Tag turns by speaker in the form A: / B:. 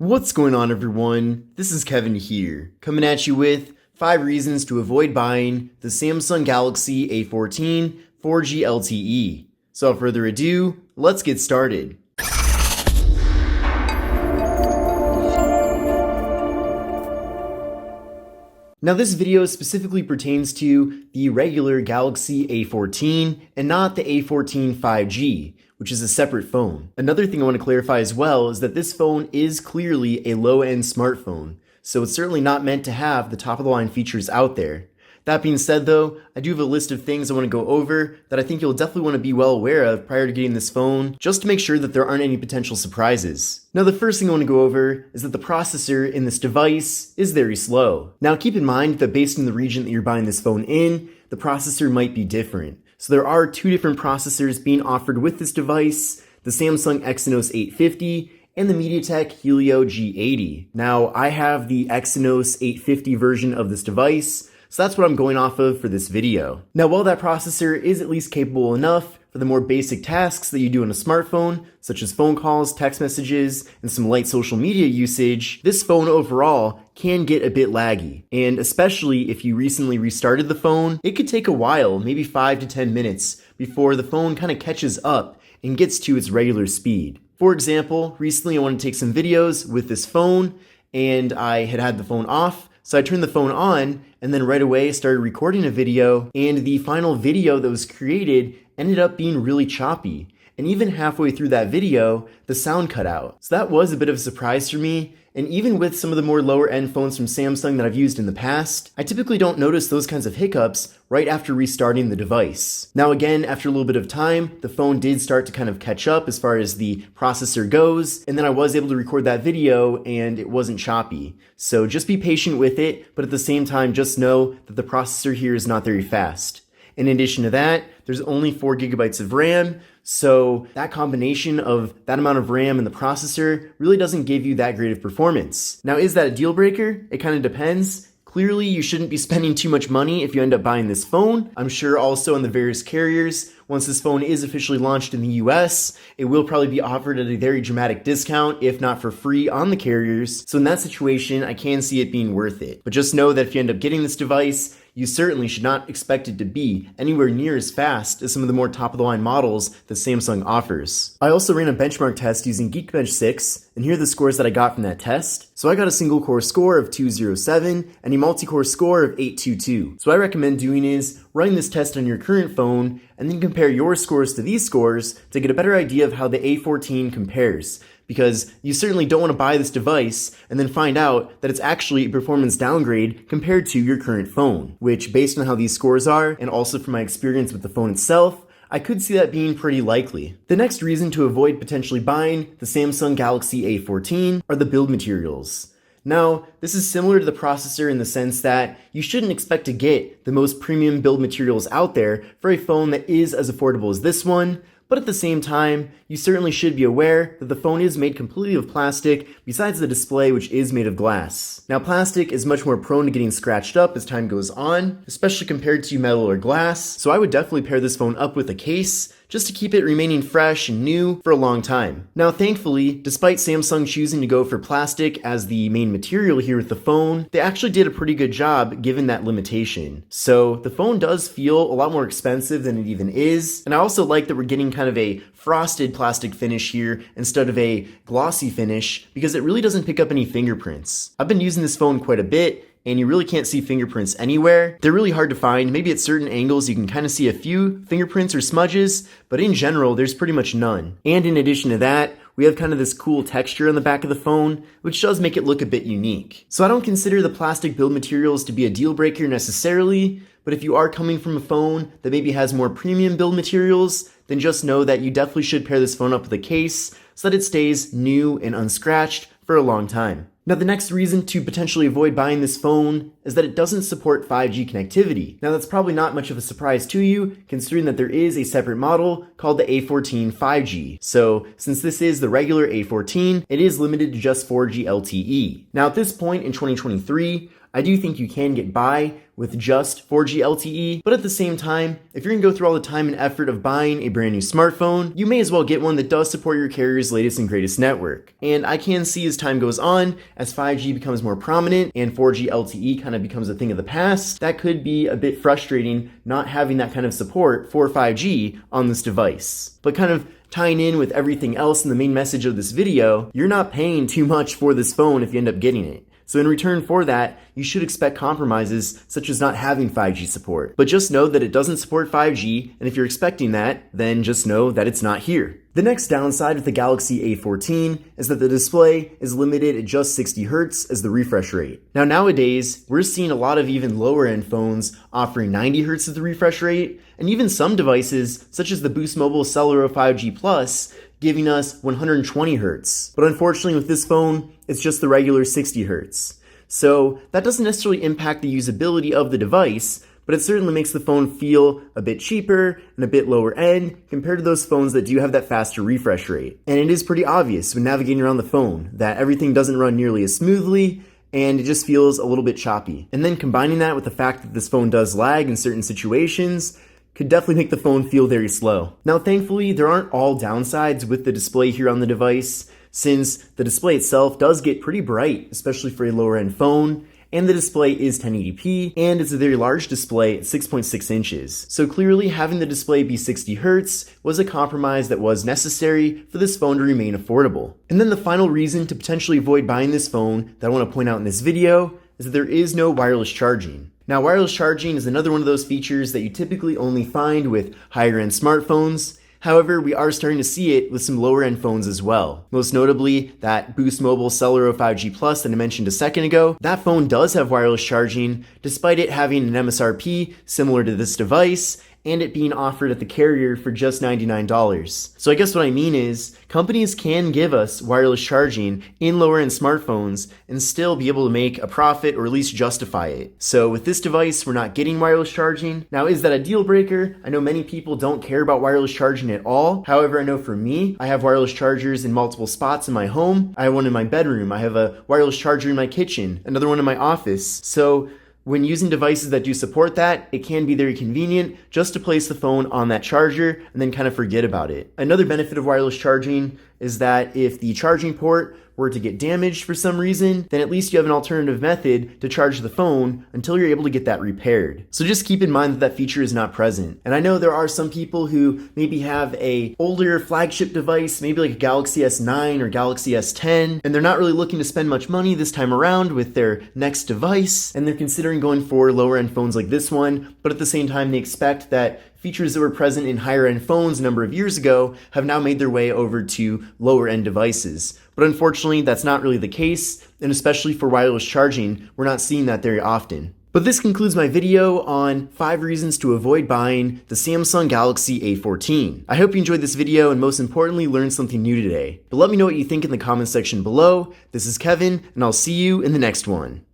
A: What's going on, everyone? This is Kevin here, coming at you with 5 reasons to avoid buying the Samsung Galaxy A14 4G LTE. So without further ado, let's get started. Now this video specifically pertains to the regular Galaxy A14 and not the A14 5G, which is a separate phone. Another thing I want to clarify as well is that this phone is clearly a low-end smartphone, so it's certainly not meant to have the top-of-the-line features out there. That being said though, I do have a list of things I want to go over that I think you'll definitely want to be well aware of prior to getting this phone, just to make sure that there aren't any potential surprises. Now the first thing I want to go over is that the processor in this device is very slow. Now keep in mind that based on the region that you're buying this phone in, the processor might be different. So there are 2 different processors being offered with this device, the Samsung Exynos 850 and the MediaTek Helio G80. Now I have the Exynos 850 version of this device, so that's what I'm going off of for this video. Now while that processor is at least capable enough for the more basic tasks that you do on a smartphone, such as phone calls, text messages, and some light social media usage, this phone overall can get a bit laggy. And especially if you recently restarted the phone, it could take a while, maybe 5 to 10 minutes, before the phone kind of catches up and gets to its regular speed. For example, recently I wanted to take some videos with this phone, and I had the phone off, so I turned the phone on, and then right away started recording a video, and the final video that was created ended up being really choppy. And even halfway through that video, the sound cut out. So that was a bit of a surprise for me, and even with some of the more lower end phones from Samsung that I've used in the past, I typically don't notice those kinds of hiccups right after restarting the device. Now again, after a little bit of time, the phone did start to kind of catch up as far as the processor goes, and then I was able to record that video and it wasn't choppy. So just be patient with it, but at the same time, just know that the processor here is not very fast. In addition to that, there's only 4 gigabytes of RAM, so that combination of that amount of RAM and the processor really doesn't give you that great of performance. Now, is that a deal breaker? It kind of depends. Clearly, you shouldn't be spending too much money if you end up buying this phone. I'm sure also on the various carriers, once this phone is officially launched in the US, it will probably be offered at a very dramatic discount, if not for free, on the carriers. So in that situation, I can see it being worth it. But just know that if you end up getting this device, you certainly should not expect it to be anywhere near as fast as some of the more top-of-the-line models that Samsung offers. I also ran a benchmark test using Geekbench 6, and here are the scores that I got from that test. So I got a single-core score of 207 and a multi-core score of 822. So what I recommend doing is running this test on your current phone and then compare your scores to these scores to get a better idea of how the A14 compares. Because you certainly don't want to buy this device and then find out that it's actually a performance downgrade compared to your current phone, which based on how these scores are and also from my experience with the phone itself, I could see that being pretty likely. The next reason to avoid potentially buying the Samsung Galaxy A14 are the build materials. Now, this is similar to the processor in the sense that you shouldn't expect to get the most premium build materials out there for a phone that is as affordable as this one, but at the same time, you certainly should be aware that the phone is made completely of plastic besides the display, which is made of glass. Now plastic is much more prone to getting scratched up as time goes on, especially compared to metal or glass, so I would definitely pair this phone up with a case just to keep it remaining fresh and new for a long time. Now thankfully, despite Samsung choosing to go for plastic as the main material here with the phone, they actually did a pretty good job given that limitation. So the phone does feel a lot more expensive than it even is, and I also like that we're getting kind of a frosted plastic finish here instead of a glossy finish because it really doesn't pick up any fingerprints. I've been using this phone quite a bit, and you really can't see fingerprints anywhere. They're really hard to find. Maybe at certain angles you can kind of see a few fingerprints or smudges, but in general there's pretty much none. And in addition to that, we have kind of this cool texture on the back of the phone, which does make it look a bit unique. So I don't consider the plastic build materials to be a deal breaker necessarily, but if you are coming from a phone that maybe has more premium build materials, then just know that you definitely should pair this phone up with a case so that it stays new and unscratched for a long time. Now the next reason to potentially avoid buying this phone is that it doesn't support 5G connectivity. Now that's probably not much of a surprise to you, considering that there is a separate model called the A14 5G. So since this is the regular A14, it is limited to just 4G LTE. Now at this point in 2023, I do think you can get by with just 4G LTE, but at the same time, if you're gonna go through all the time and effort of buying a brand new smartphone, you may as well get one that does support your carrier's latest and greatest network. And I can see as time goes on, as 5G becomes more prominent and 4G LTE kind of becomes a thing of the past, that could be a bit frustrating not having that kind of support for 5G on this device. But kind of tying in with everything else in the main message of this video, you're not paying too much for this phone if you end up getting it. So in return for that, you should expect compromises such as not having 5G support. But just know that it doesn't support 5G, and if you're expecting that, then just know that it's not here. The next downside with the Galaxy A14 is that the display is limited at just 60 Hz as the refresh rate. Now nowadays, we're seeing a lot of even lower end phones offering 90 Hz as the refresh rate, and even some devices, such as the Boost Mobile Cellular 5G Plus, giving us 120 Hz. But unfortunately with this phone, it's just the regular 60 Hz. So that doesn't necessarily impact the usability of the device, but it certainly makes the phone feel a bit cheaper and a bit lower end compared to those phones that do have that faster refresh rate. And it is pretty obvious when navigating around the phone that everything doesn't run nearly as smoothly and it just feels a little bit choppy. And then combining that with the fact that this phone does lag in certain situations could definitely make the phone feel very slow. Now thankfully, there aren't all downsides with the display here on the device, since the display itself does get pretty bright, especially for a lower end phone, and the display is 1080p, and it's a very large display at 6.6 inches. So clearly having the display be 60 Hz was a compromise that was necessary for this phone to remain affordable. And then the final reason to potentially avoid buying this phone that I want to point out in this video is that there is no wireless charging. Now, wireless charging is another one of those features that you typically only find with higher end smartphones. However, we are starting to see it with some lower end phones as well. Most notably, that Boost Mobile Cellular 5G Plus that I mentioned a second ago. That phone does have wireless charging, despite it having an MSRP similar to this device, and it being offered at the carrier for just $99. So I guess what I mean is, companies can give us wireless charging in lower end smartphones and still be able to make a profit or at least justify it. So with this device, we're not getting wireless charging. Now, is that a deal breaker? I know many people don't care about wireless charging at all. However, I know for me, I have wireless chargers in multiple spots in my home. I have one in my bedroom. I have a wireless charger in my kitchen, another one in my office. So when using devices that do support that, it can be very convenient just to place the phone on that charger and then kind of forget about it. Another benefit of wireless charging is that if the charging port were to get damaged for some reason, then at least you have an alternative method to charge the phone until you're able to get that repaired. So just keep in mind that that feature is not present. And I know there are some people who maybe have a older flagship device, maybe like a Galaxy S9 or Galaxy S10, and they're not really looking to spend much money this time around with their next device, and they're considering going for lower end phones like this one, but at the same time they expect that features that were present in higher end phones a number of years ago have now made their way over to lower end devices. But unfortunately, that's not really the case, and especially for wireless charging, we're not seeing that very often. But this concludes my video on 5 reasons to avoid buying the Samsung Galaxy A14. I hope you enjoyed this video and most importantly learned something new today. But let me know what you think in the comments section below. This is Kevin, and I'll see you in the next one.